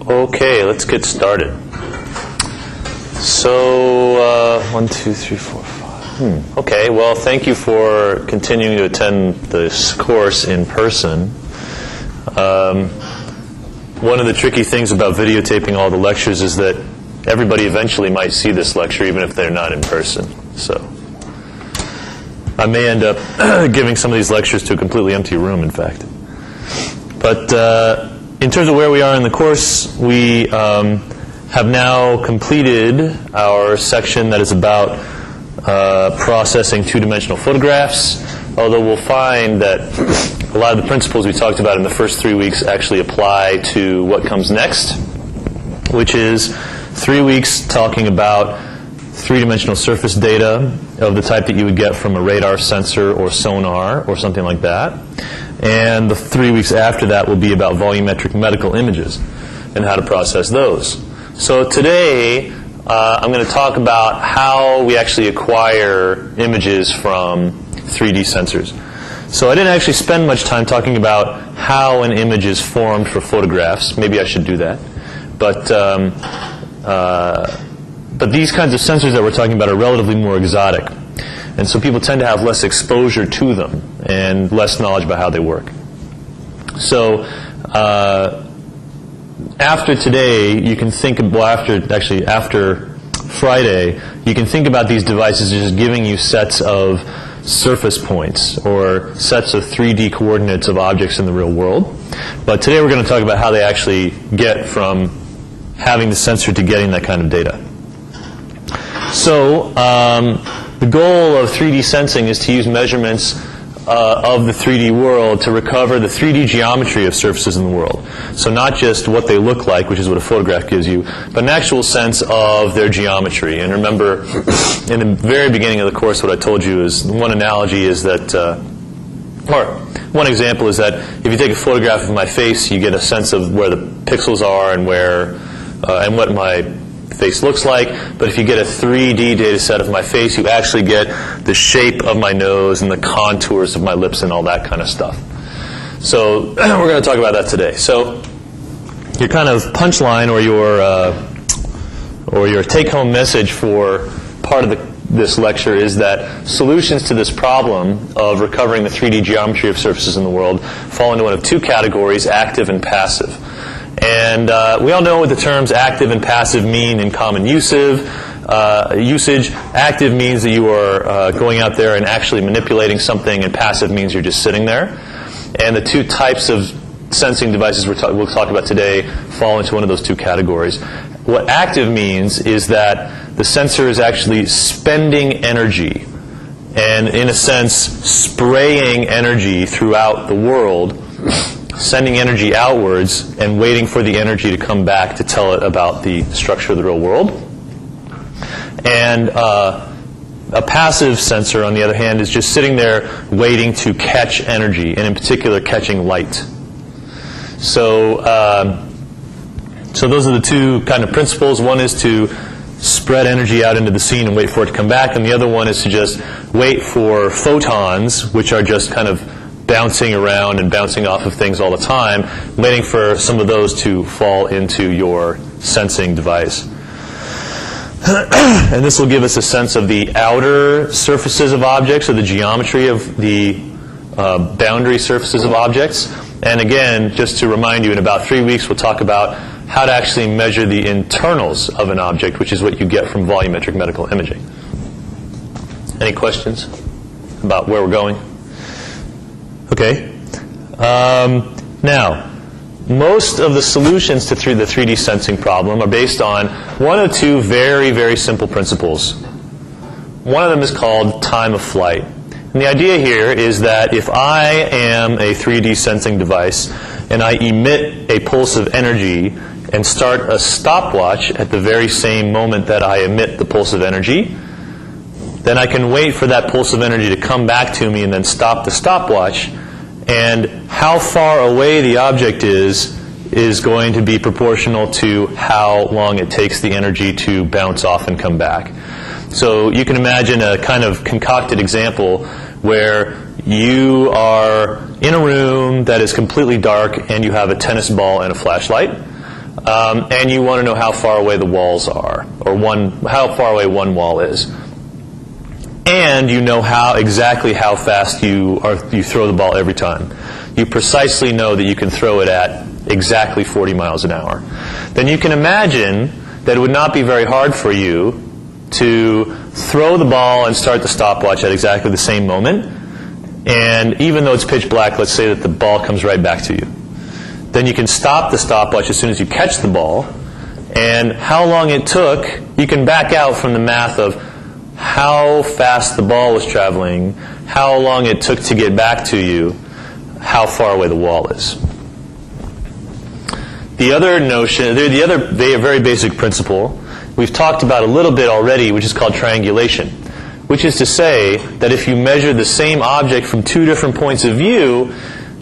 Okay, let's get started. So, 1, 2, 3, 4, 5. Okay, well, thank you for continuing to attend this course in person. One of the tricky things about videotaping all the lectures is that everybody eventually might see this lecture even if they're not in person. So, I may end up giving some of these lectures to a completely empty room, in fact. But in terms of where we are in the course, we have now completed our section that is about processing two-dimensional photographs, although we'll find that a lot of the principles we talked about in the first 3 weeks actually apply to what comes next, which is 3 weeks talking about three-dimensional surface data of the type that you would get from a radar sensor or sonar or something like that. And the 3 weeks after that will be about volumetric medical images and how to process those. So today, I'm going to talk about how we actually acquire images from 3D sensors. So I didn't actually spend much time talking about how an image is formed for photographs. Maybe I should do that. But these kinds of sensors that we're talking about are relatively more exotic. And so people tend to have less exposure to them and less knowledge about how they work. So after today, you can think of, after Friday, you can think about these devices as just giving you sets of surface points or sets of 3D coordinates of objects in the real world. But today we're going to talk about how they actually get from having the sensor to getting that kind of data. So the goal of 3D sensing is to use measurements of the 3D world to recover the 3D geometry of surfaces in the world. So not just what they look like, which is what a photograph gives you, but an actual sense of their geometry. And remember, in the very beginning of the course, what I told you is, one analogy is that, or one example is that if you take a photograph of my face, you get a sense of where the pixels are and where, and what my face looks like. But if you get a 3D data set of my face, you actually get the shape of my nose and the contours of my lips and all that kind of stuff. So we're going to talk about that today. So your kind of punchline or your take-home message for part of this lecture is that solutions to this problem of recovering the 3D geometry of surfaces in the world fall into one of two categories, active and passive. And we all know what the terms active and passive mean in common usage. Active means that you are going out there and actually manipulating something, and passive means you're just sitting there. And the two types of sensing devices we'll talk about today fall into one of those two categories. What active means is that the sensor is actually spending energy and, in a sense, spraying energy throughout the world, sending energy outwards and waiting for the energy to come back to tell it about the structure of the real world. And a passive sensor, on the other hand, is just sitting there waiting to catch energy, and in particular catching light. So those are the two kind of principles. One is to spread energy out into the scene and wait for it to come back, and the other one is to just wait for photons, which are just kind of bouncing around and bouncing off of things all the time, waiting for some of those to fall into your sensing device. And this will give us a sense of the outer surfaces of objects, or the geometry of the boundary surfaces of objects. And again, just to remind you, in about 3 weeks we'll talk about how to actually measure the internals of an object, which is what you get from volumetric medical imaging. Any questions about where we're going? Okay. Now, most of the solutions to the 3D sensing problem are based on one of two very, very simple principles. One of them is called time of flight. And the idea here is that if I am a 3D sensing device and I emit a pulse of energy and start a stopwatch at the very same moment that I emit the pulse of energy, then I can wait for that pulse of energy to come back to me and then stop the stopwatch. And how far away the object is going to be proportional to how long it takes the energy to bounce off and come back. So you can imagine a kind of concocted example where you are in a room that is completely dark and you have a tennis ball and a flashlight. and you want to know how far away the walls are, or how far away one wall is. And you know exactly how fast you throw the ball every time. You precisely know that you can throw it at exactly 40 miles an hour. Then you can imagine that it would not be very hard for you to throw the ball and start the stopwatch at exactly the same moment. And even though it's pitch black, let's say that the ball comes right back to you. Then you can stop the stopwatch as soon as you catch the ball. And how long it took, you can back out from the math of how fast the ball was traveling, how long it took to get back to you, how far away the wall is. The other notion, the other very basic principle, we've talked about a little bit already, which is called triangulation, which is to say that if you measure the same object from two different points of view,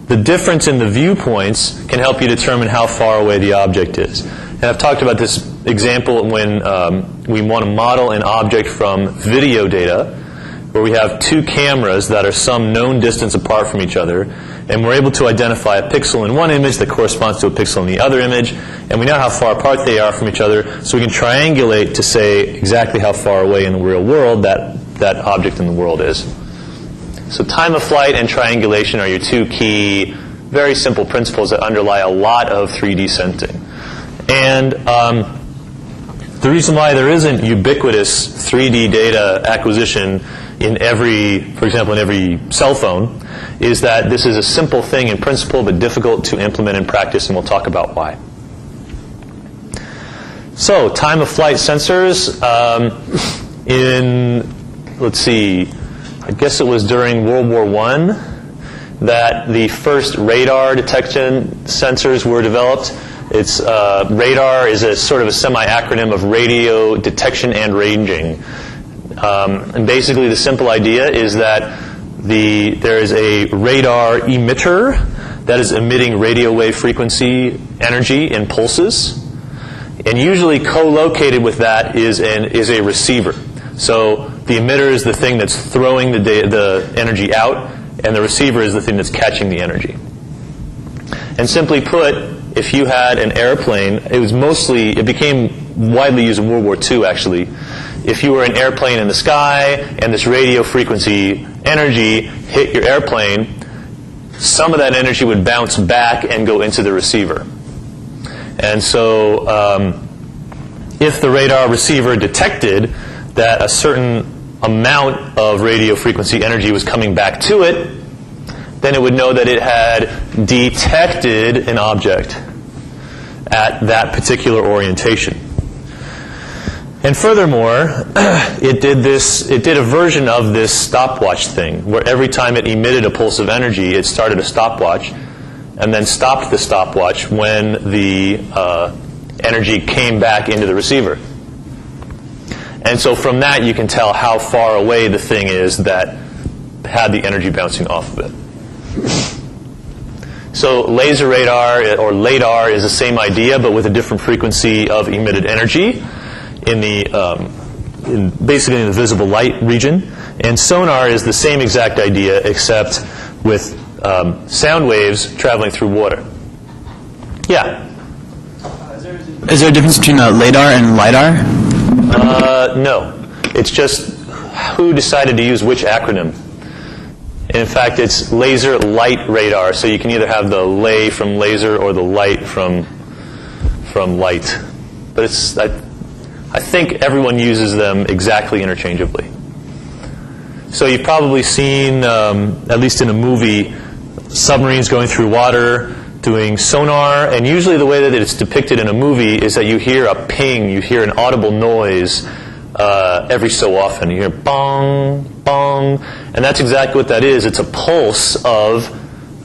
the difference in the viewpoints can help you determine how far away the object is. And I've talked about this example when we want to model an object from video data, where we have two cameras that are some known distance apart from each other, and we're able to identify a pixel in one image that corresponds to a pixel in the other image, and we know how far apart they are from each other, so we can triangulate to say exactly how far away in the real world that object in the world is. So time of flight and triangulation are your two key, very simple principles that underlie a lot of 3D sensing. And the reason why there isn't ubiquitous 3D data acquisition for example, in every cell phone, is that this is a simple thing in principle but difficult to implement in practice, and we'll talk about why. So, time of flight sensors. Let's see, I guess it was during World War I that the first radar detection sensors were developed. Radar is a sort of a semi-acronym of radio detection and ranging. And basically the simple idea is that there is a radar emitter that is emitting radio wave frequency energy in pulses. And usually co-located with that is a receiver. So the emitter is the thing that's throwing the energy out, and the receiver is the thing that's catching the energy. And simply put, if you had an airplane, it became widely used in World War II actually. If you were an airplane in the sky and this radio frequency energy hit your airplane, some of that energy would bounce back and go into the receiver. And so if the radar receiver detected that a certain amount of radio frequency energy was coming back to it, then it would know that it had detected an object at that particular orientation. And furthermore, it did a version of this stopwatch thing, where every time it emitted a pulse of energy, it started a stopwatch, and then stopped the stopwatch when the energy came back into the receiver. And so from that, you can tell how far away the thing is that had the energy bouncing off of it. So laser radar, or LADAR, is the same idea, but with a different frequency of emitted energy basically in the visible light region. And sonar is the same exact idea, except with sound waves traveling through water. Yeah? Is there a difference between LADAR and LIDAR? No. It's just who decided to use which acronym. And in fact, it's laser light radar, so you can either have the lay from laser or the light from light. But I think everyone uses them exactly interchangeably. So you've probably seen, at least in a movie, submarines going through water, doing sonar, and usually the way that it's depicted in a movie is that you hear a ping, you hear an audible noise every so often. You hear bong, bong, and that's exactly what that is. It's a pulse of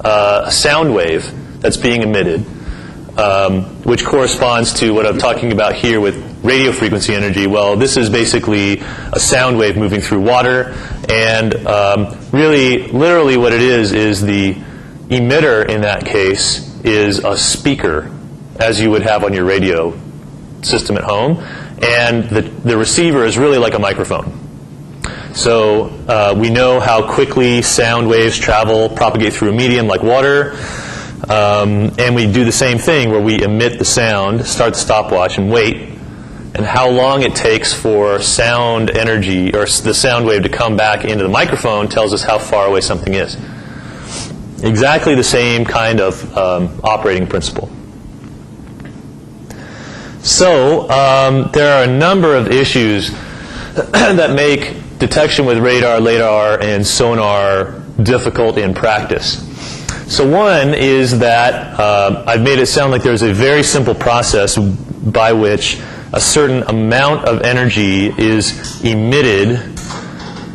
a sound wave that's being emitted, which corresponds to what I'm talking about here with radio frequency energy. Well, this is basically a sound wave moving through water, and really, literally what it is the emitter in that case is a speaker, as you would have on your radio system at home, and the receiver is really like a microphone. So we know how quickly sound waves propagate through a medium like water. And we do the same thing where we emit the sound, start the stopwatch, and wait. And how long it takes for sound energy, or the sound wave, to come back into the microphone tells us how far away something is. Exactly the same kind of operating principle. So there are a number of issues that make detection with radar, LiDAR, and sonar difficult in practice. So one is that I've made it sound like there's a very simple process by which a certain amount of energy is emitted,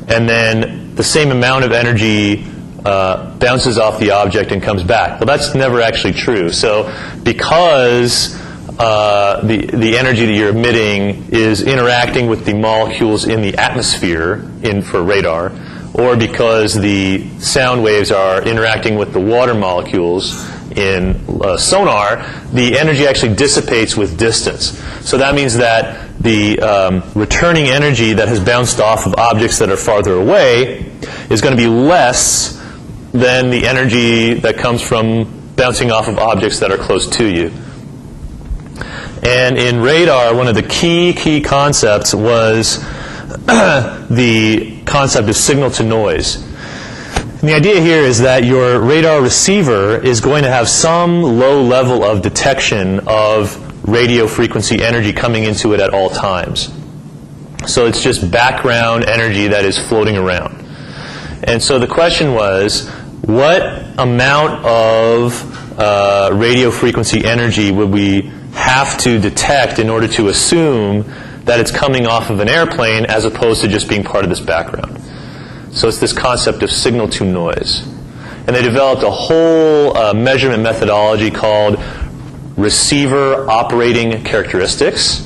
and then the same amount of energy bounces off the object and comes back. Well, that's never actually true. So because the energy that you're emitting is interacting with the molecules in the atmosphere for radar, or because the sound waves are interacting with the water molecules in sonar, the energy actually dissipates with distance. So that means that the returning energy that has bounced off of objects that are farther away is going to be less than the energy that comes from bouncing off of objects that are close to you. And in radar, one of the key concepts was the concept of signal to noise. And the idea here is that your radar receiver is going to have some low level of detection of radio frequency energy coming into it at all times. So it's just background energy that is floating around. And so the question was, what amount of radio frequency energy would we have to detect in order to assume that it's coming off of an airplane as opposed to just being part of this background? So it's this concept of signal to noise. And they developed a whole measurement methodology called receiver operating characteristics,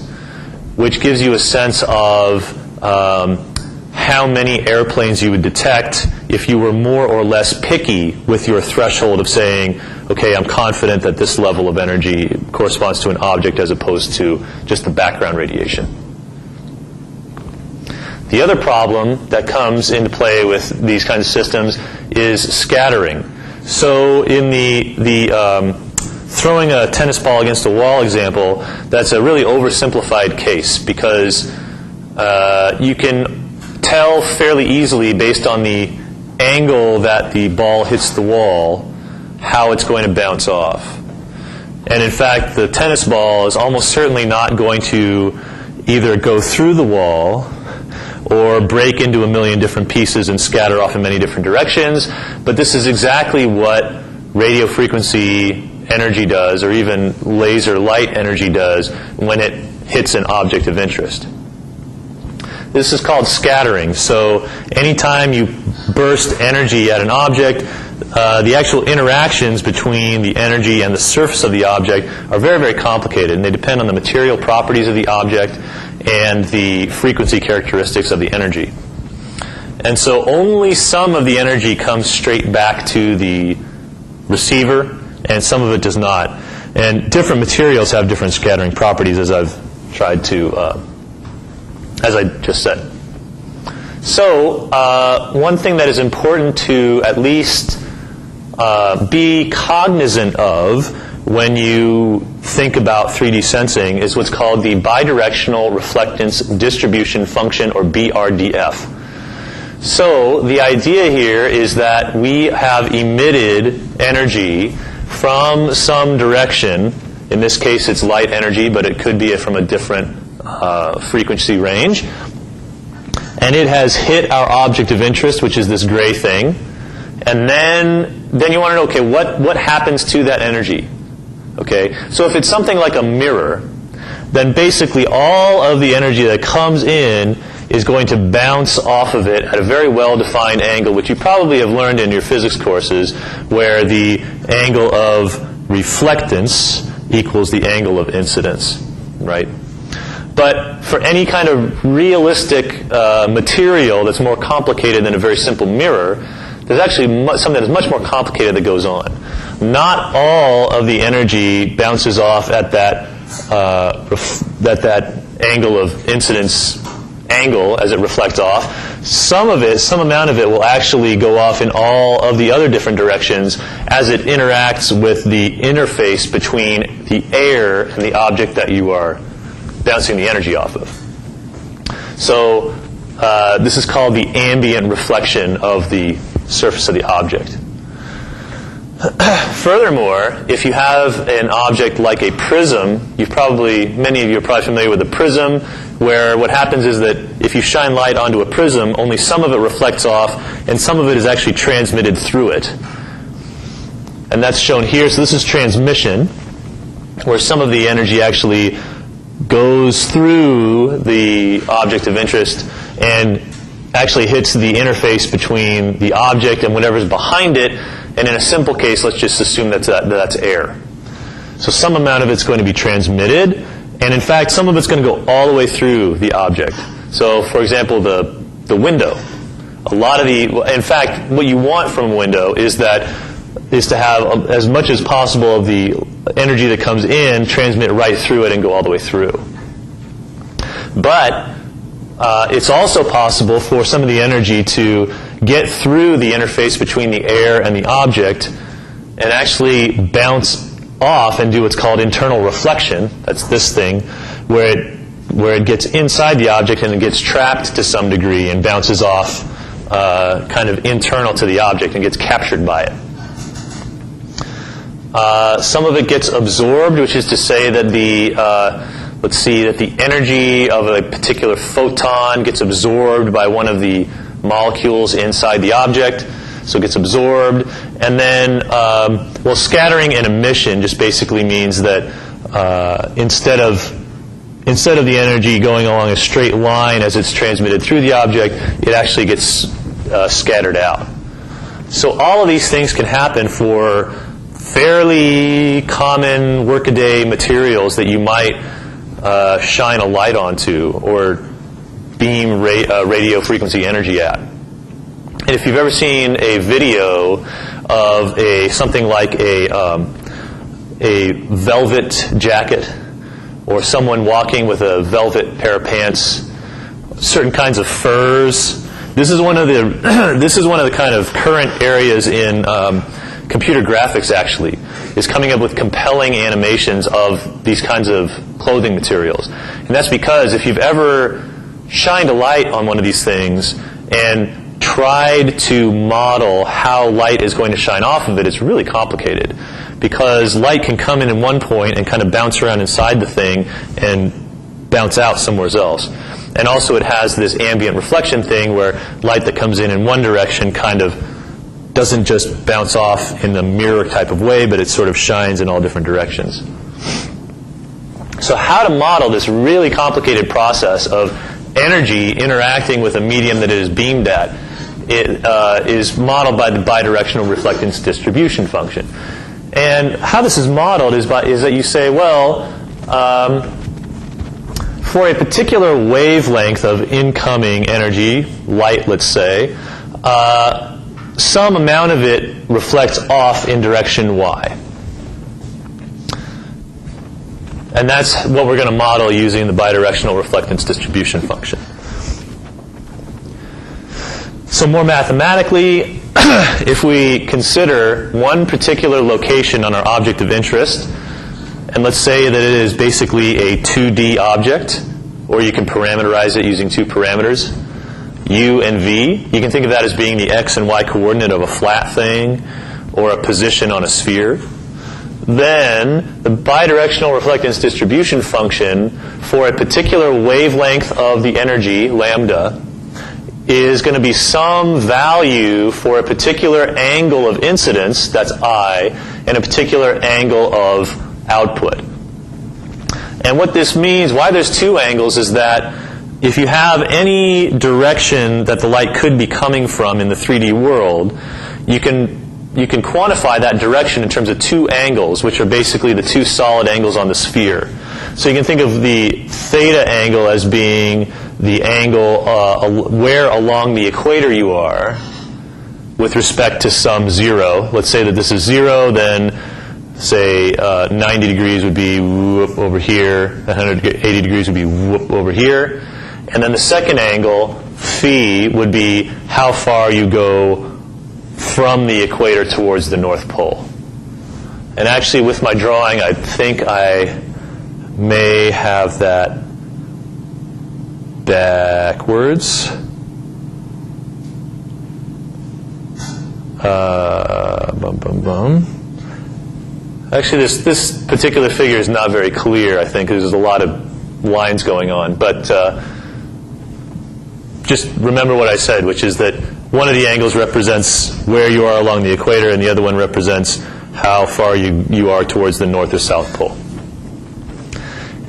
which gives you a sense of how many airplanes you would detect if you were more or less picky with your threshold of saying, okay, I'm confident that this level of energy corresponds to an object as opposed to just the background radiation. The other problem that comes into play with these kinds of systems is scattering. So in the throwing a tennis ball against a wall example, that's a really oversimplified case because you can tell fairly easily based on the angle that the ball hits the wall how it's going to bounce off. And in fact, the tennis ball is almost certainly not going to either go through the wall or break into a million different pieces and scatter off in many different directions. But this is exactly what radio frequency energy does, or even laser light energy does, when it hits an object of interest. This is called scattering. So anytime you burst energy at an object, the actual interactions between the energy and the surface of the object are very, very complicated, and they depend on the material properties of the object and the frequency characteristics of the energy. And so only some of the energy comes straight back to the receiver, and some of it does not. And different materials have different scattering properties, as I've tried to, as I just said. So one thing that is important to at least be cognizant of when you think about 3D sensing is what's called the bidirectional reflectance distribution function, or BRDF. So the idea here is that we have emitted energy from some direction. In this case, it's light energy, but it could be from a different frequency range. And it has hit our object of interest, which is this gray thing. And then you want to know, okay, what happens to that energy? Okay, so if it's something like a mirror, then basically all of the energy that comes in is going to bounce off of it at a very well-defined angle, which you probably have learned in your physics courses, where the angle of reflectance equals the angle of incidence, right? But for any kind of realistic material that's more complicated than a very simple mirror, there's actually something that is much more complicated that goes on. Not all of the energy bounces off at that angle of incidence angle as it reflects off. Some amount of it will actually go off in all of the other different directions as it interacts with the interface between the air and the object that you are bouncing the energy off of. So this is called the ambient reflection of the surface of the object. Furthermore, if you have an object like a prism, many of you are probably familiar with a prism, where what happens is that if you shine light onto a prism, only some of it reflects off, and some of it is actually transmitted through it. And that's shown here. So this is transmission, where some of the energy actually goes through the object of interest and actually hits the interface between the object and whatever's behind it. And in a simple case, let's just assume that's air. So some amount of it's going to be transmitted, and in fact, some of it's going to go all the way through the object. So, for example, the window. In fact, what you want from a window is to have as much as possible of the energy that comes in transmit right through it and go all the way through. But it's also possible for some of the energy to get through the interface between the air and the object and actually bounce off and do what's called internal reflection. That's this thing, where it gets inside the object and it gets trapped to some degree and bounces off kind of internal to the object and gets captured by it. Some of it gets absorbed, which is to say that the energy of a particular photon gets absorbed by one of the molecules inside the object, so it gets absorbed. And then, scattering and emission just basically means that instead of the energy going along a straight line as it's transmitted through the object, it actually gets scattered out. So all of these things can happen for fairly common workaday materials that you might shine a light onto or beam radio frequency energy at. And if you've ever seen a video of something like a velvet jacket, or someone walking with a velvet pair of pants, certain kinds of furs, this is one of the kind of current areas in computer graphics, actually, is coming up with compelling animations of these kinds of clothing materials. And that's because if you've ever shined a light on one of these things and tried to model how light is going to shine off of it, it's really complicated, because light can come in one point and kind of bounce around inside the thing and bounce out somewhere else. And also it has this ambient reflection thing where light that comes in one direction kind of doesn't just bounce off in the mirror type of way, but it sort of shines in all different directions. So how to model this really complicated process of energy interacting with a medium that it is beamed at is modeled by the bidirectional reflectance distribution function. And how this is modeled is that you say, well, for a particular wavelength of incoming energy, light, let's say, some amount of it reflects off in direction y. And that's what we're going to model using the bidirectional reflectance distribution function. So more mathematically, if we consider one particular location on our object of interest, and let's say that it is basically a 2D object, or you can parameterize it using two parameters, u and v. You can think of that as being the x and y coordinate of a flat thing or a position on a sphere. Then the bidirectional reflectance distribution function for a particular wavelength of the energy, lambda, is going to be some value for a particular angle of incidence, that's I, and a particular angle of output. And what this means, why there's two angles, is that if you have any direction that the light could be coming from in the 3D world, you can quantify that direction in terms of two angles, which are basically the two solid angles on the sphere. So you can think of the theta angle as being the angle where along the equator you are with respect to some zero. Let's say that this is 0, then say 90 degrees would be whoop over here, 180 degrees would be whoop over here. And then the second angle, phi, would be how far you go from the equator towards the North Pole. And actually, with my drawing, I think I may have that backwards. Actually, this particular figure is not very clear, I think. There's a lot of lines going on. But just remember what I said, which is that one of the angles represents where you are along the equator, and the other one represents how far you are towards the North or South Pole.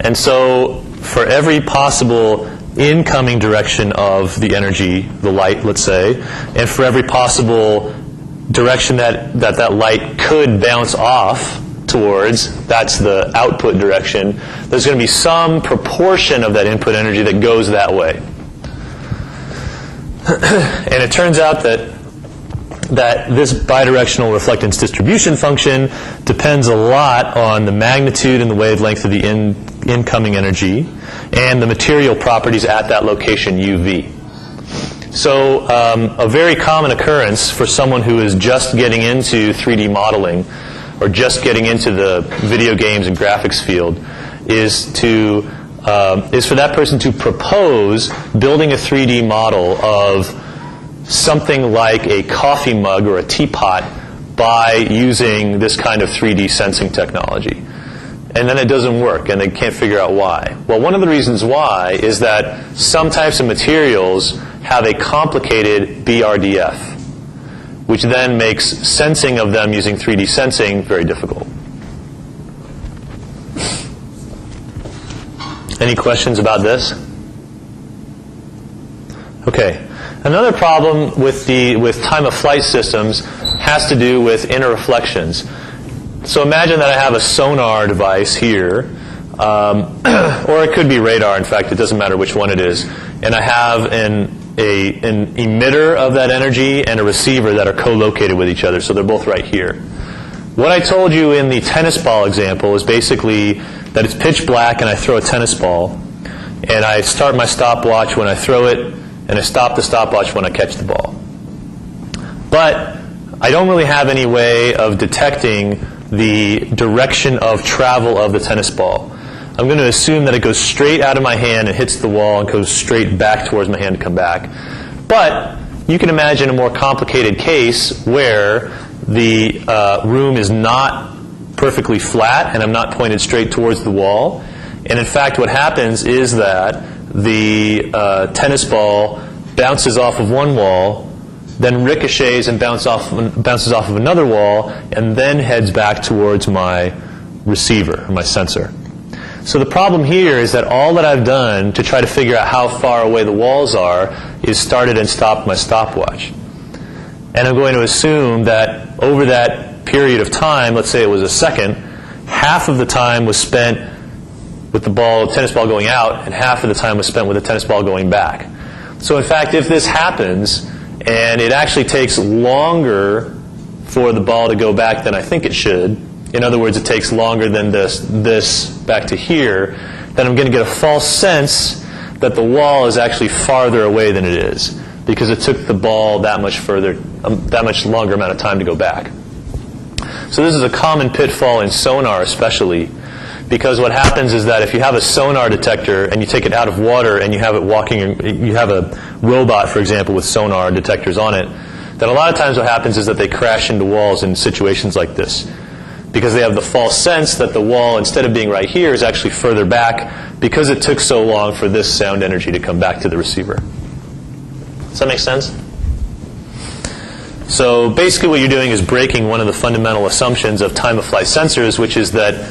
And so for every possible incoming direction of the energy, the light, let's say, and for every possible direction that light could bounce off towards, that's the output direction, there's going to be some proportion of that input energy that goes that way. And it turns out that this bidirectional reflectance distribution function depends a lot on the magnitude and the wavelength of the incoming energy and the material properties at that location, UV. So a very common occurrence for someone who is just getting into 3D modeling or just getting into the video games and graphics field is for that person to propose building a 3D model of something like a coffee mug or a teapot by using this kind of 3D sensing technology. And then it doesn't work, and they can't figure out why. Well, one of the reasons why is that some types of materials have a complicated BRDF, which then makes sensing of them using 3D sensing very difficult. Any questions about this? Okay. Another problem with time-of-flight systems has to do with inner reflections. So imagine that I have a sonar device here, or it could be radar. In fact, it doesn't matter which one it is. And I have an emitter of that energy and a receiver that are co-located with each other, so they're both right here. What I told you in the tennis ball example is basically that it's pitch black and I throw a tennis ball, and I start my stopwatch when I throw it, and I stop the stopwatch when I catch the ball. But I don't really have any way of detecting the direction of travel of the tennis ball. I'm going to assume that it goes straight out of my hand and hits the wall and goes straight back towards my hand to come back. But you can imagine a more complicated case where the room is not perfectly flat and I'm not pointed straight towards the wall. And in fact, what happens is that the tennis ball bounces off of one wall, then ricochets and bounces off of another wall, and then heads back towards my receiver, my sensor. So the problem here is that all that I've done to try to figure out how far away the walls are is started and stopped my stopwatch. And I'm going to assume that over that period of time, let's say it was a second, half of the time was spent with the tennis ball going out, and half of the time was spent with the tennis ball going back. So in fact, if this happens, and it actually takes longer for the ball to go back than I think it should, in other words, it takes longer than this back to here, then I'm going to get a false sense that the wall is actually farther away than it is, because it took the ball that much longer amount of time to go back. So this is a common pitfall in sonar especially, because what happens is that if you have a sonar detector and you take it out of water and you have it walking, you have a robot, for example, with sonar detectors on it, then a lot of times what happens is that they crash into walls in situations like this, because they have the false sense that the wall, instead of being right here, is actually further back because it took so long for this sound energy to come back to the receiver. Does that make sense? So basically what you're doing is breaking one of the fundamental assumptions of time-of-flight sensors, which is that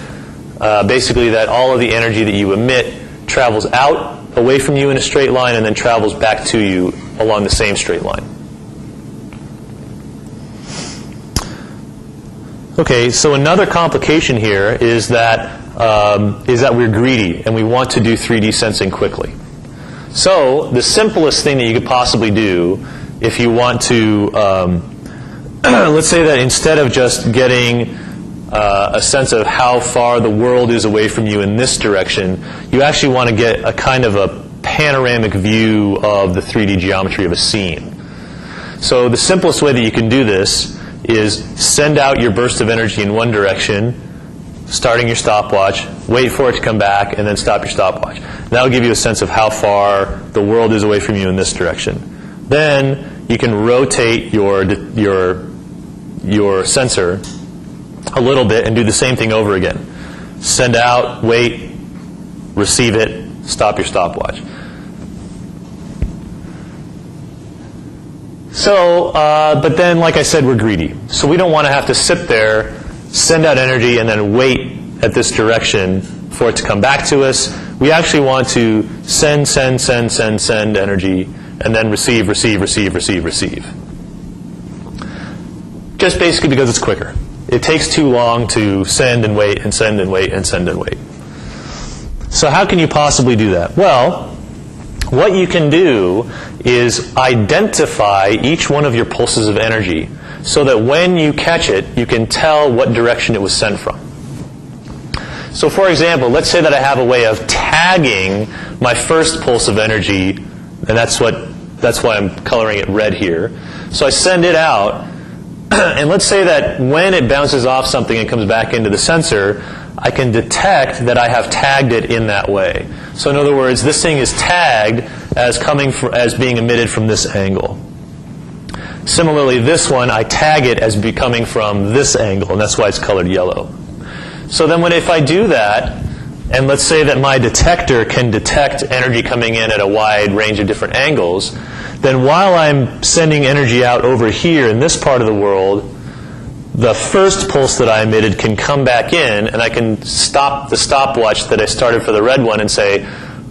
basically that all of the energy that you emit travels out away from you in a straight line and then travels back to you along the same straight line. Okay, so another complication here is that we're greedy and we want to do 3D sensing quickly. So the simplest thing that you could possibly do if you want to, let's say that instead of just getting a sense of how far the world is away from you in this direction, you actually want to get a kind of a panoramic view of the 3D geometry of a scene. So the simplest way that you can do this is send out your burst of energy in one direction, starting your stopwatch, wait for it to come back, and then stop your stopwatch. That will give you a sense of how far the world is away from you in this direction. Then you can rotate your sensor a little bit and do the same thing over again. Send out, wait, receive it, stop your stopwatch. So, but then, like I said, we're greedy. So we don't want to have to sit there, send out energy, and then wait at this direction for it to come back to us. We actually want to send energy, and then receive. Just basically because it's quicker. It takes too long to send and wait and send and wait and send and wait. So how can you possibly do that? Well, what you can do is identify each one of your pulses of energy so that when you catch it, you can tell what direction it was sent from. So for example, let's say that I have a way of tagging my first pulse of energy, and that's why I'm coloring it red here. So I send it out, and let's say that when it bounces off something and comes back into the sensor, I can detect that I have tagged it in that way. So in other words, this thing is tagged as being emitted from this angle. Similarly, this one, I tag it as coming from this angle, and that's why it's colored yellow. So then if I do that, and let's say that my detector can detect energy coming in at a wide range of different angles, then while I'm sending energy out over here in this part of the world, the first pulse that I emitted can come back in, and I can stop the stopwatch that I started for the red one and say,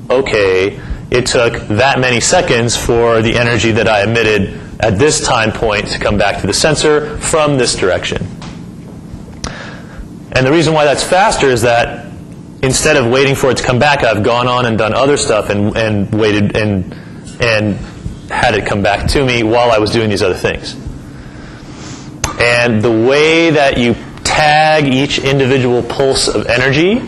okay, it took that many seconds for the energy that I emitted at this time point to come back to the sensor from this direction. And the reason why that's faster is that instead of waiting for it to come back, I've gone on and done other stuff and waited and had it come back to me while I was doing these other things. And the way that you tag each individual pulse of energy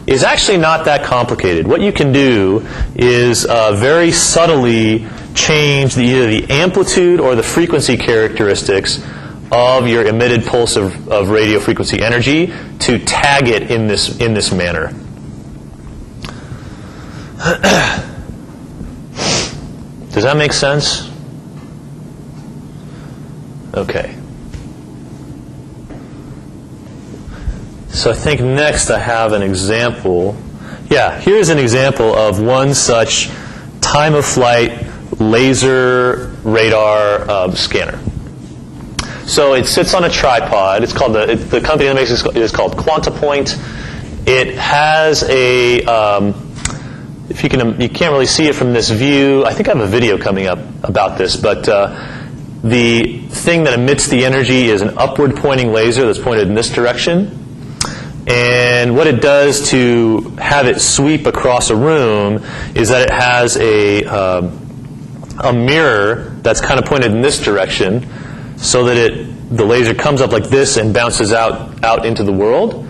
is actually not that complicated. What you can do is very subtly change either the amplitude or the frequency characteristics of your emitted pulse of radio frequency energy to tag it in this manner. Does that make sense? Okay. So I think next I have an example. Yeah, here's an example of one such time-of-flight laser radar scanner. So it sits on a tripod. It's called the company that makes it is called QuantaPoint. It has a you can't really see it from this view. I think I have a video coming up about this, but the thing that emits the energy is an upward pointing laser that's pointed in this direction. And what it does to have it sweep across a room is that it has a mirror that's kind of pointed in this direction, so that the laser comes up like this and bounces out into the world.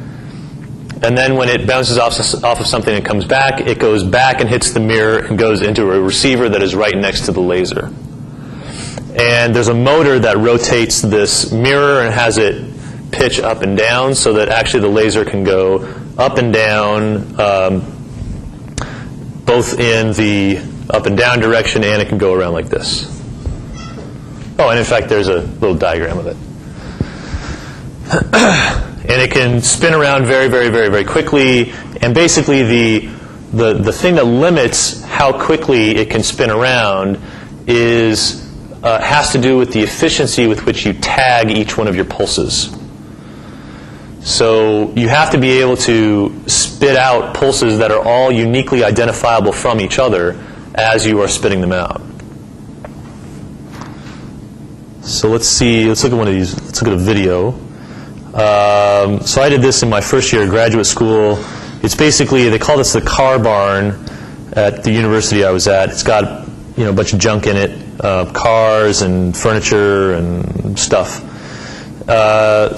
And then when it bounces off of something and comes back, it goes back and hits the mirror and goes into a receiver that is right next to the laser. And there's a motor that rotates this mirror and has it pitch up and down so that actually the laser can go up and down, both in the up and down direction, and it can go around like this. Oh, and in fact, there's a little diagram of it. And it can spin around very, very, very, very quickly. And basically, the thing that limits how quickly it can spin around has to do with the efficiency with which you tag each one of your pulses. So you have to be able to spit out pulses that are all uniquely identifiable from each other as you are spitting them out. So let's look at one of these. Let's look at a video. So I did this in my first year of graduate school. It's basically, they call this the car barn at the university I was at. It's got a bunch of junk in it, cars and furniture and stuff.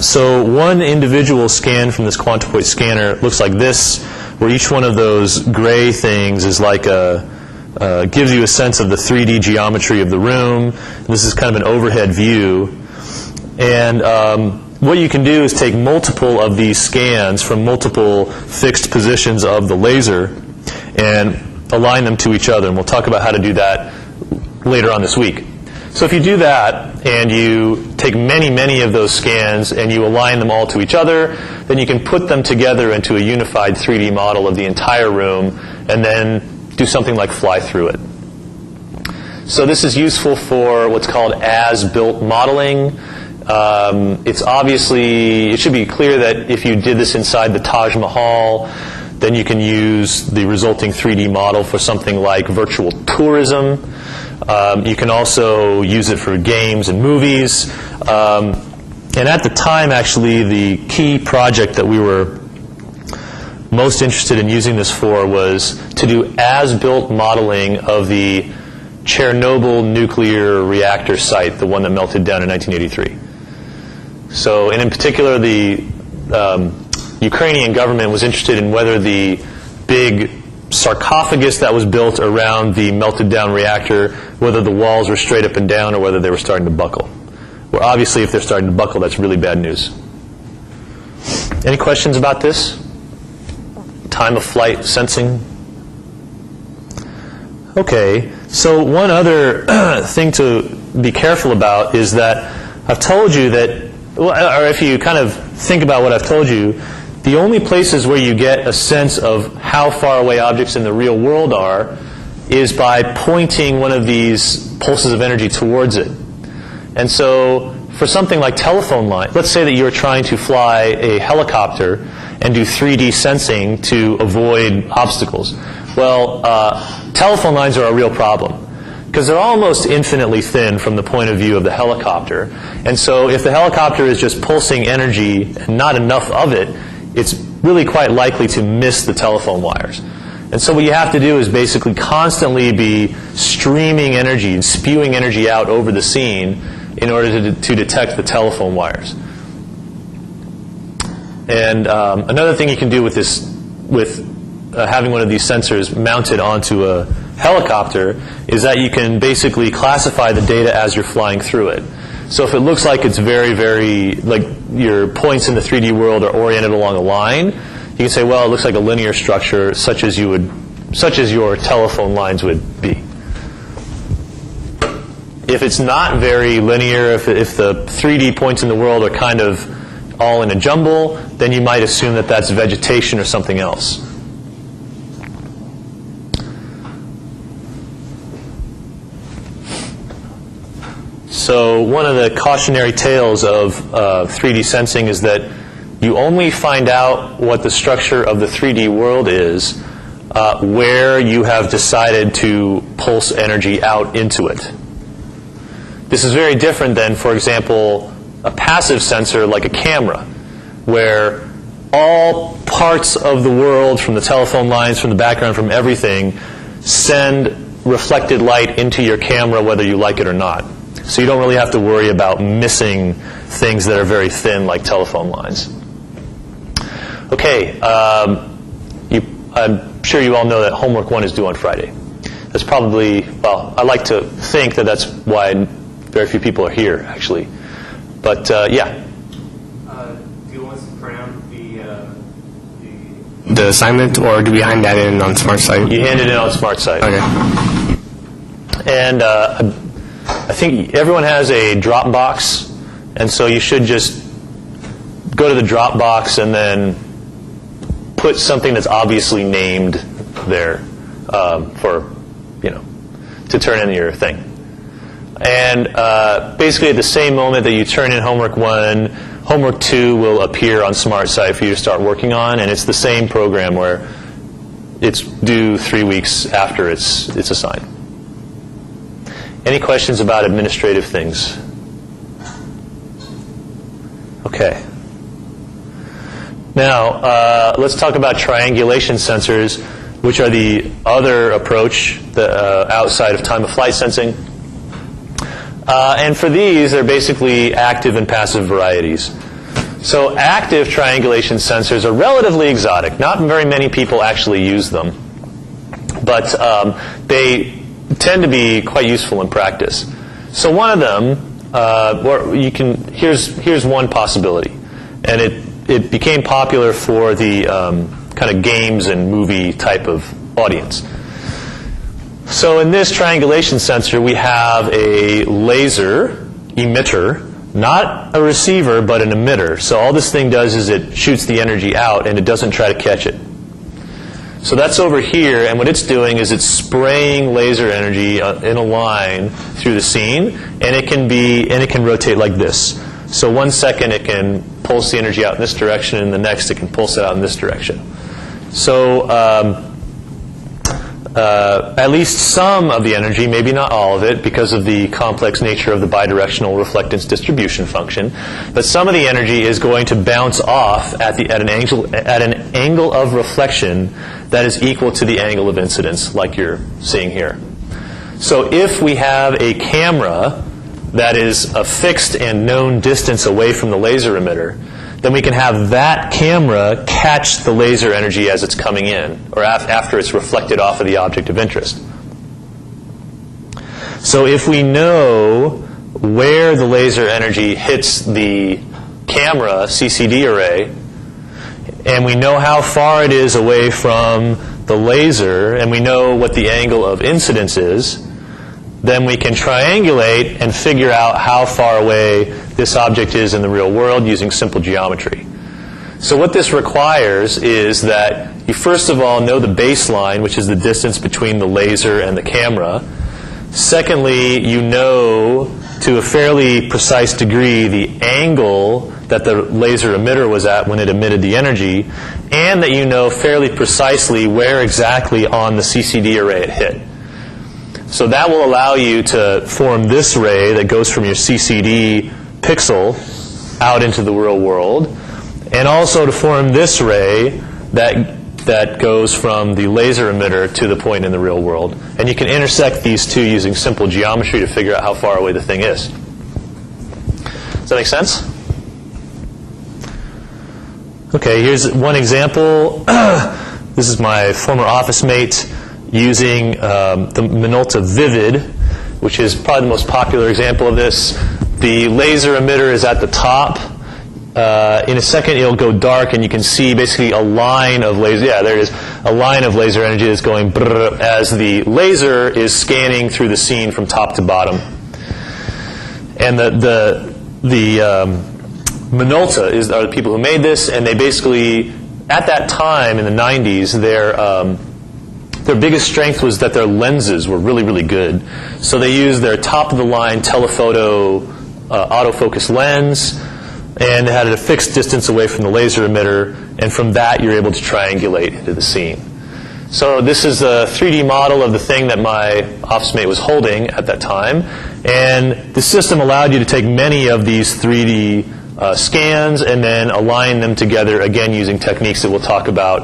So one individual scan from this QuantaPoint scanner looks like this, where each one of those gray things is like a gives you a sense of the 3D geometry of the room. This is kind of an overhead view. And what you can do is take multiple of these scans from multiple fixed positions of the laser and align them to each other. And we'll talk about how to do that later on this week. So if you do that and you take many, many of those scans and you align them all to each other, then you can put them together into a unified 3D model of the entire room and then do something like fly through it. So this is useful for what's called as-built modeling. It should be clear that if you did this inside the Taj Mahal, then you can use the resulting 3D model for something like virtual tourism. You can also use it for games and movies. And at the time, actually, the key project that we were most interested in using this for was to do as-built modeling of the Chernobyl nuclear reactor site, the one that melted down in 1983. So, and in particular, the Ukrainian government was interested in whether the big sarcophagus that was built around the melted down reactor, whether the walls were straight up and down or whether they were starting to buckle. Well, obviously, if they're starting to buckle, that's really bad news. Any questions about this? Time of flight sensing? Okay, so one other thing to be careful about is that I've told you that, or if you kind of think about what I've told you, the only places where you get a sense of how far away objects in the real world are is by pointing one of these pulses of energy towards it. And so for something like telephone line, let's say that you're trying to fly a helicopter and do 3D sensing to avoid obstacles. Well, telephone lines are a real problem because they're almost infinitely thin from the point of view of the helicopter. And so if the helicopter is just pulsing energy and not enough of it, it's really quite likely to miss the telephone wires. And so what you have to do is basically constantly be streaming energy and spewing energy out over the scene in order to detect the telephone wires. And another thing you can do with this, having one of these sensors mounted onto a helicopter, is that you can basically classify the data as you're flying through it. So if it looks like it's very, very, like your points in the 3D world are oriented along a line, you can say, well, it looks like a linear structure such as your telephone lines would be. If it's not very linear, if the 3D points in the world are kind of all in a jumble, then you might assume that that's vegetation or something else. So one of the cautionary tales of 3D sensing is that you only find out what the structure of the 3D world is where you have decided to pulse energy out into it. This is very different than, for example, a passive sensor like a camera, where all parts of the world, from the telephone lines, from the background, from everything, send reflected light into your camera whether you like it or not. So you don't really have to worry about missing things that are very thin like telephone lines. Okay, I'm sure you all know that homework 1 is due on Friday. That's probably, well, I like to think that that's why very few people are here, actually. But, yeah. Do you want us to print out the assignment, or do we hand that in on SmartSite? You hand it in on SmartSite. Okay. And I think everyone has a Dropbox, and so you should just go to the Dropbox and then put something that's obviously named there for, to turn in your thing. And basically at the same moment that you turn in homework 1, homework 2 will appear on SmartSite for you to start working on, and it's the same program where it's due 3 weeks after it's assigned. Any questions about administrative things? Okay. Now, let's talk about triangulation sensors, which are the other approach outside of time-of-flight sensing. And for these, they're basically active and passive varieties. So active triangulation sensors are relatively exotic. Not very many people actually use them. but they tend to be quite useful in practice. So one of them, here's one possibility, and it became popular for the kind of games and movie type of audience. So in this triangulation sensor, we have a laser emitter, not a receiver, but an emitter. So all this thing does is it shoots the energy out, and it doesn't try to catch it. So that's over here, and what it's doing is it's spraying laser energy in a line through the scene, and it can rotate like this. So 1 second it can pulse the energy out in this direction, and the next it can pulse it out in this direction. So at least some of the energy, maybe not all of it, because of the complex nature of the bidirectional reflectance distribution function, but some of the energy is going to bounce off at an angle of reflection that is equal to the angle of incidence, like you're seeing here. So if we have a camera that is a fixed and known distance away from the laser emitter, then we can have that camera catch the laser energy as it's coming in, or after it's reflected off of the object of interest. So if we know where the laser energy hits the camera CCD array, and we know how far it is away from the laser, and we know what the angle of incidence is, then we can triangulate and figure out how far away this object is in the real world using simple geometry. So what this requires is that you first of all know the baseline, which is the distance between the laser and the camera. Secondly, you know to a fairly precise degree the angle that the laser emitter was at when it emitted the energy, and that you know fairly precisely where exactly on the CCD array it hit. So that will allow you to form this ray that goes from your CCD pixel out into the real world, and also to form this ray that goes from the laser emitter to the point in the real world. And you can intersect these two using simple geometry to figure out how far away the thing is. Does that make sense? Okay, here's one example. This is my former office mate using the Minolta Vivid, which is probably the most popular example of this. The laser emitter is at the top. In a second, it'll go dark, and you can see basically a line of laser. Yeah, there it is. A line of laser energy is going brrr as the laser is scanning through the scene from top to bottom. And the Minolta are the people who made this, and they basically, at that time in the 90s, their biggest strength was that their lenses were really, really good. So they used their top-of-the-line telephoto autofocus lens, and had it a fixed distance away from the laser emitter, and from that you're able to triangulate into the scene. So this is a 3D model of the thing that my office mate was holding at that time, and the system allowed you to take many of these 3D scans and then align them together, again using techniques that we'll talk about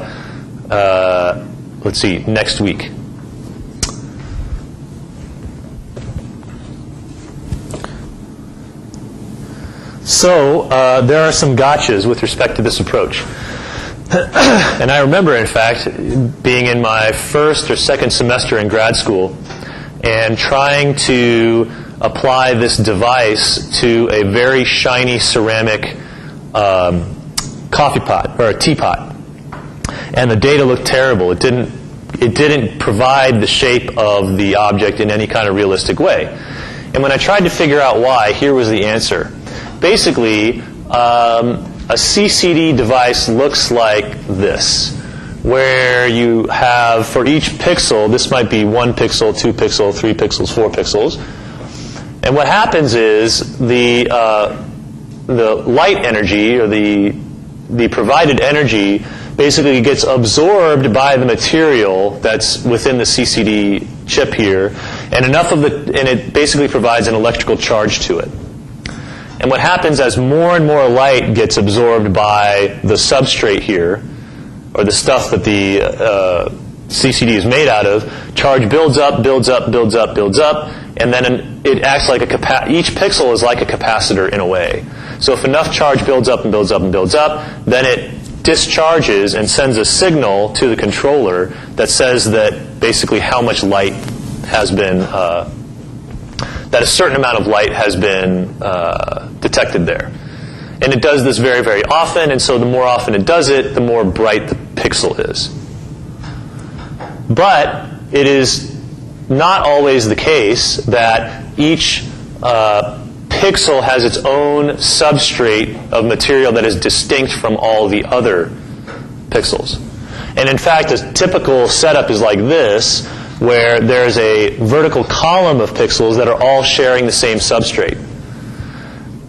next week. So there are some gotchas with respect to this approach. And I remember, in fact, being in my first or second semester in grad school and trying to apply this device to a very shiny ceramic coffee pot, or a teapot. And the data looked terrible. It didn't provide the shape of the object in any kind of realistic way. And when I tried to figure out why, here was the answer. Basically, a CCD device looks like this, where you have, for each pixel, this might be 1 pixel, 2 pixel, 3 pixels, 4 pixels. And what happens is the light energy, or the provided energy, basically gets absorbed by the material that's within the CCD chip here, and it basically provides an electrical charge to it. And what happens as more and more light gets absorbed by the substrate here, or the stuff that the CCD is made out of, charge builds up, builds up, builds up, builds up, and then it acts like each pixel is like a capacitor in a way. So if enough charge builds up and builds up and builds up, then it discharges and sends a signal to the controller that says that basically how much light has been, that a certain amount of light has been detected there. And it does this very, very often, and so the more often it does it, the more bright the pixel is. But it is not always the case that each pixel has its own substrate of material that is distinct from all the other pixels. And in fact, a typical setup is like this, where there's a vertical column of pixels that are all sharing the same substrate.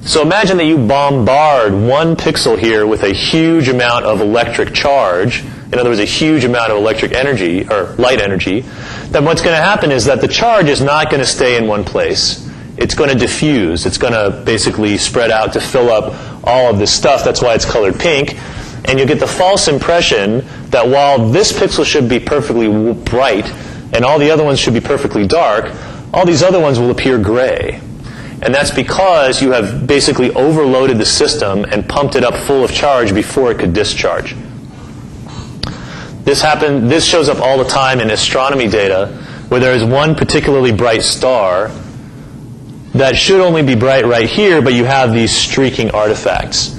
So imagine that you bombard one pixel here with a huge amount of electric charge, in other words, a huge amount of electric energy, or light energy. Then what's going to happen is that the charge is not going to stay in one place. It's going to diffuse. It's going to basically spread out to fill up all of this stuff. That's why it's colored pink. And you get the false impression that while this pixel should be perfectly bright and all the other ones should be perfectly dark, all these other ones will appear gray. And that's because you have basically overloaded the system and pumped it up full of charge before it could discharge. This shows up all the time in astronomy data, where there is one particularly bright star that should only be bright right here, but you have these streaking artifacts.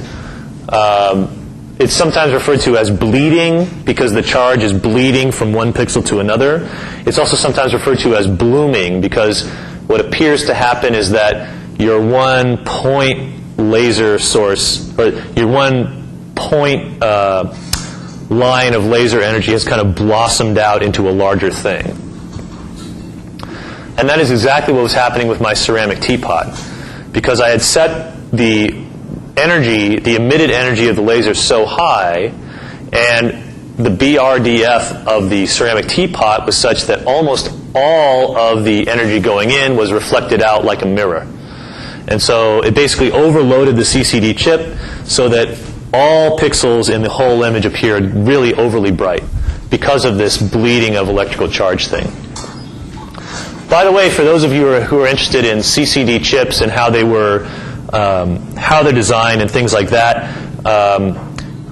It's sometimes referred to as bleeding because the charge is bleeding from one pixel to another. It's also sometimes referred to as blooming because what appears to happen is that your one point laser source, or your one point line of laser energy has kind of blossomed out into a larger thing. And that is exactly what was happening with my ceramic teapot. Because I had set the energy, the emitted energy of the laser so high, and the BRDF of the ceramic teapot was such that almost all of the energy going in was reflected out like a mirror. And so it basically overloaded the CCD chip so that all pixels in the whole image appeared really overly bright because of this bleeding of electrical charge thing. By the way, for those of you who are interested in CCD chips and how they were, how they're designed and things like that,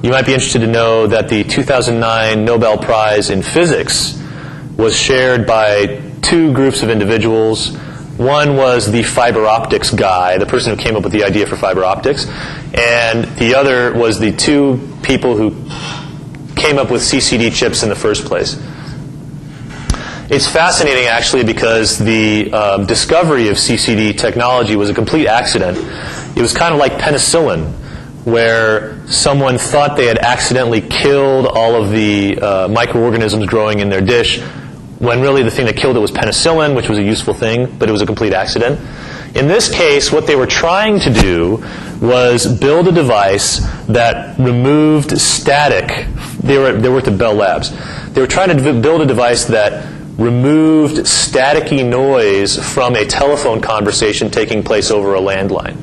you might be interested to know that the 2009 Nobel Prize in Physics was shared by two groups of individuals. One was the fiber optics guy, the person who came up with the idea for fiber optics, and the other was the two people who came up with CCD chips in the first place. It's fascinating, actually, because the discovery of CCD technology was a complete accident. It was kind of like penicillin, where someone thought they had accidentally killed all of the microorganisms growing in their dish, when really the thing that killed it was penicillin, which was a useful thing, but it was a complete accident. In this case, what they were trying to do was build a device that removed static. They worked at Bell Labs. They were trying to build a device that removed staticky noise from a telephone conversation taking place over a landline.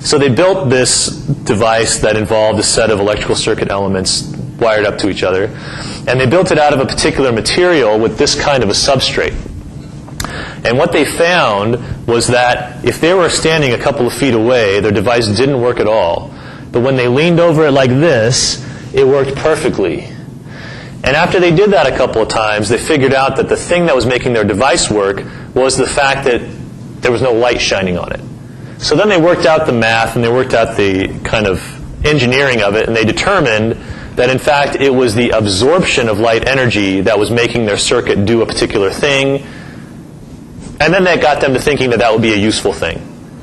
So they built this device that involved a set of electrical circuit elements wired up to each other, and they built it out of a particular material with this kind of a substrate. And what they found was that if they were standing a couple of feet away, their device didn't work at all. But when they leaned over it like this, it worked perfectly. And after they did that a couple of times, they figured out that the thing that was making their device work was the fact that there was no light shining on it. So then they worked out the math and they worked out the kind of engineering of it, and they determined that in fact it was the absorption of light energy that was making their circuit do a particular thing. And then that got them to thinking that that would be a useful thing.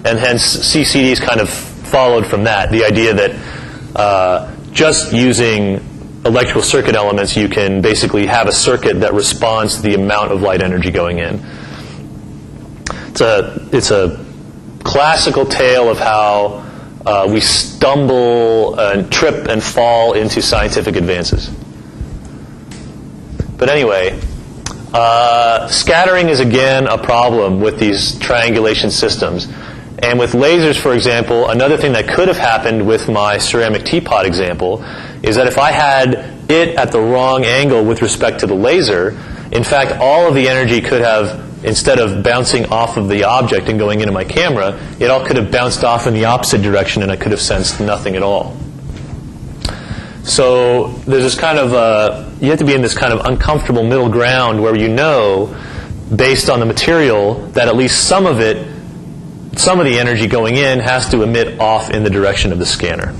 And hence CCDs kind of followed from that, the idea that just using electrical circuit elements, you can basically have a circuit that responds to the amount of light energy going in. It's a classical tale of how we stumble and trip and fall into scientific advances. But anyway, scattering is again a problem with these triangulation systems. And with lasers, for example, another thing that could have happened with my ceramic teapot example is that if I had it at the wrong angle with respect to the laser, in fact, all of the energy could have, instead of bouncing off of the object and going into my camera, it all could have bounced off in the opposite direction and I could have sensed nothing at all. So there's this kind of, you have to be in this kind of uncomfortable middle ground where you know, based on the material, that at least some of the energy going in has to emit off in the direction of the scanner.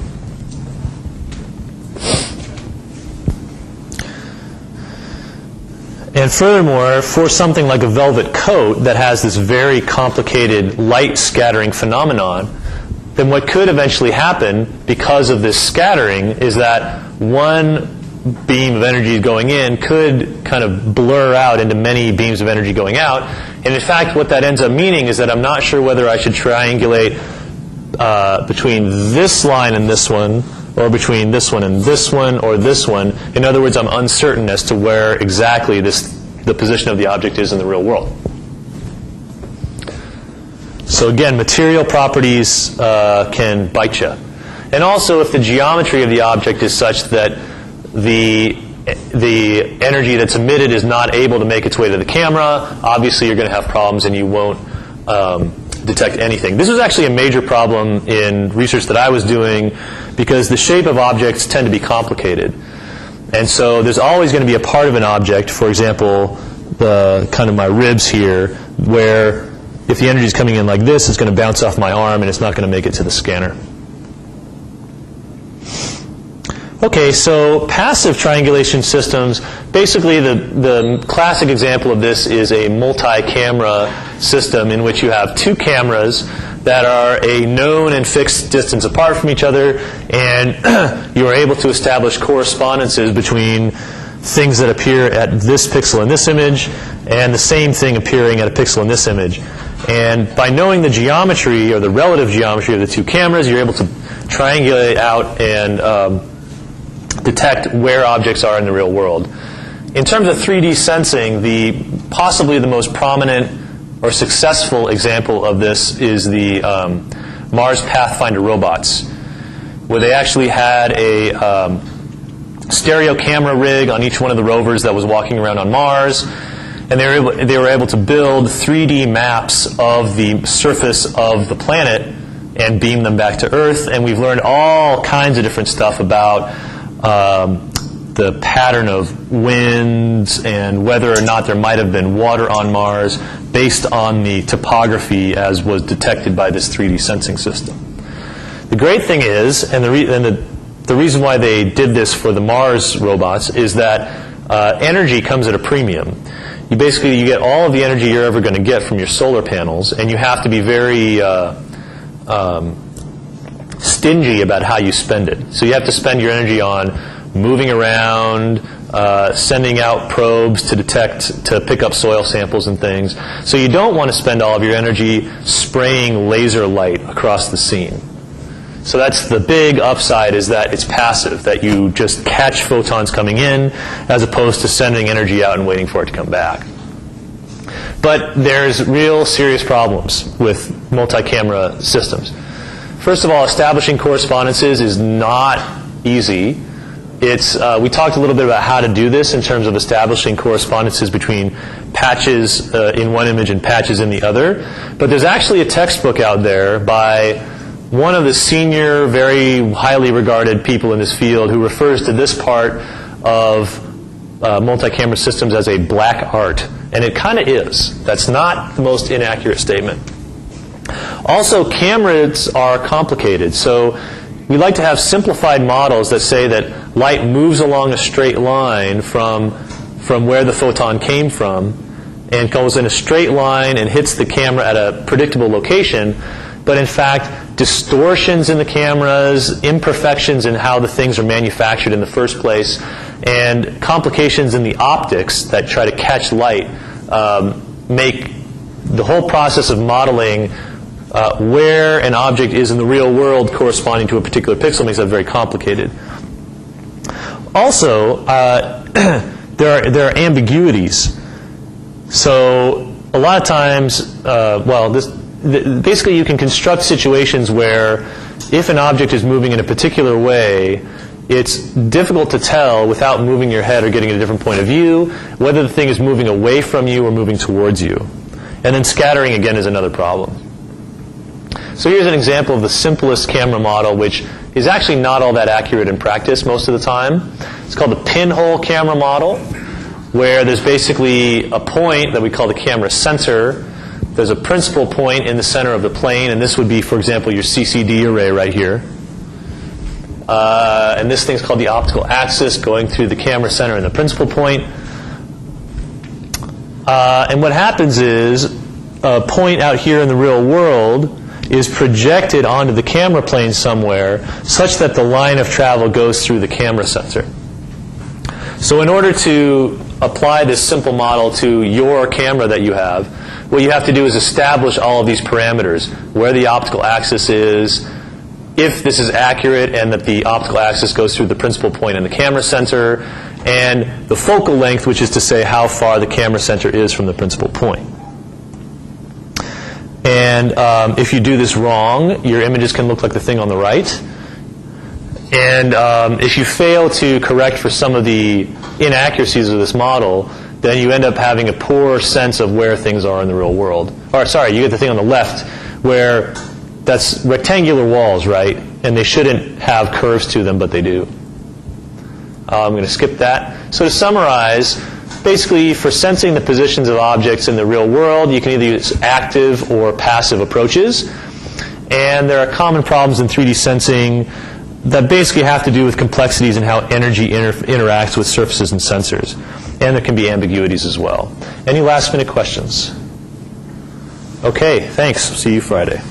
And furthermore, for something like a velvet coat that has this very complicated light scattering phenomenon, then what could eventually happen because of this scattering is that one beam of energy going in could kind of blur out into many beams of energy going out. And in fact, what that ends up meaning is that I'm not sure whether I should triangulate between this line and this one, or between this one and this one, or this one. In other words, I'm uncertain as to where exactly the position of the object is in the real world. So again, material properties can bite you. And also, if the geometry of the object is such that the energy that's emitted is not able to make its way to the camera, obviously you're going to have problems and you won't detect anything. This was actually a major problem in research that I was doing because the shape of objects tend to be complicated. And so there's always going to be a part of an object, for example, the kind of my ribs here, where if the energy is coming in like this, it's going to bounce off my arm and it's not going to make it to the scanner. Okay, so passive triangulation systems, basically the classic example of this is a multi-camera system in which you have two cameras that are a known and fixed distance apart from each other, and you are able to establish correspondences between things that appear at this pixel in this image and the same thing appearing at a pixel in this image. And by knowing the geometry or the relative geometry of the two cameras, you're able to triangulate out and detect where objects are in the real world. In terms of 3D sensing, possibly the most prominent or successful example of this is the Mars Pathfinder robots, where they actually had a stereo camera rig on each one of the rovers that was walking around on Mars, and they were able to build 3D maps of the surface of the planet and beam them back to Earth. And we've learned all kinds of different stuff about the pattern of winds and whether or not there might have been water on Mars based on the topography as was detected by this 3D sensing system. The great thing is, and the reason why they did this for the Mars robots is that energy comes at a premium. You get all of the energy you're ever going to get from your solar panels, and you have to be very stingy about how you spend it. So you have to spend your energy on moving around, sending out probes to pick up soil samples and things. So you don't want to spend all of your energy spraying laser light across the scene. So that's the big upside, is that it's passive, that you just catch photons coming in as opposed to sending energy out and waiting for it to come back. But there's real serious problems with multi-camera systems. First of all, establishing correspondences is not easy. We talked a little bit about how to do this in terms of establishing correspondences between patches in one image and patches in the other. But there's actually a textbook out there by one of the senior, very highly regarded people in this field who refers to this part of multi-camera systems as a black art. And it kind of is. That's not the most inaccurate statement. Also, cameras are complicated. So we like to have simplified models that say that light moves along a straight line from where the photon came from and goes in a straight line and hits the camera at a predictable location. But in fact, distortions in the cameras, imperfections in how the things are manufactured in the first place, and complications in the optics that try to catch light make the whole process of modeling where an object is in the real world corresponding to a particular pixel makes that very complicated. Also, there are ambiguities. So a lot of times, basically you can construct situations where if an object is moving in a particular way, it's difficult to tell without moving your head or getting a different point of view whether the thing is moving away from you or moving towards you. And then scattering, again, is another problem. So here's an example of the simplest camera model, which is actually not all that accurate in practice most of the time. It's called the pinhole camera model, where there's basically a point that we call the camera sensor. There's a principal point in the center of the plane, and this would be, for example, your CCD array right here. And this thing's called the optical axis, going through the camera center and the principal point. And what happens is a point out here in the real world is projected onto the camera plane somewhere such that the line of travel goes through the camera sensor. So in order to apply this simple model to your camera that you have, what you have to do is establish all of these parameters, where the optical axis is, if this is accurate and that the optical axis goes through the principal point in the camera center, and the focal length, which is to say how far the camera center is from the principal point. And if you do this wrong, your images can look like the thing on the right. And if you fail to correct for some of the inaccuracies of this model, then you end up having a poor sense of where things are in the real world. Or sorry, you get the thing on the left where that's rectangular walls, right? And they shouldn't have curves to them, but they do. I'm going to skip that. So to summarize, basically for sensing the positions of objects in the real world, you can either use active or passive approaches. And there are common problems in 3D sensing that basically have to do with complexities in how energy interacts with surfaces and sensors. And there can be ambiguities as well. Any last minute questions? Okay, thanks. See you Friday.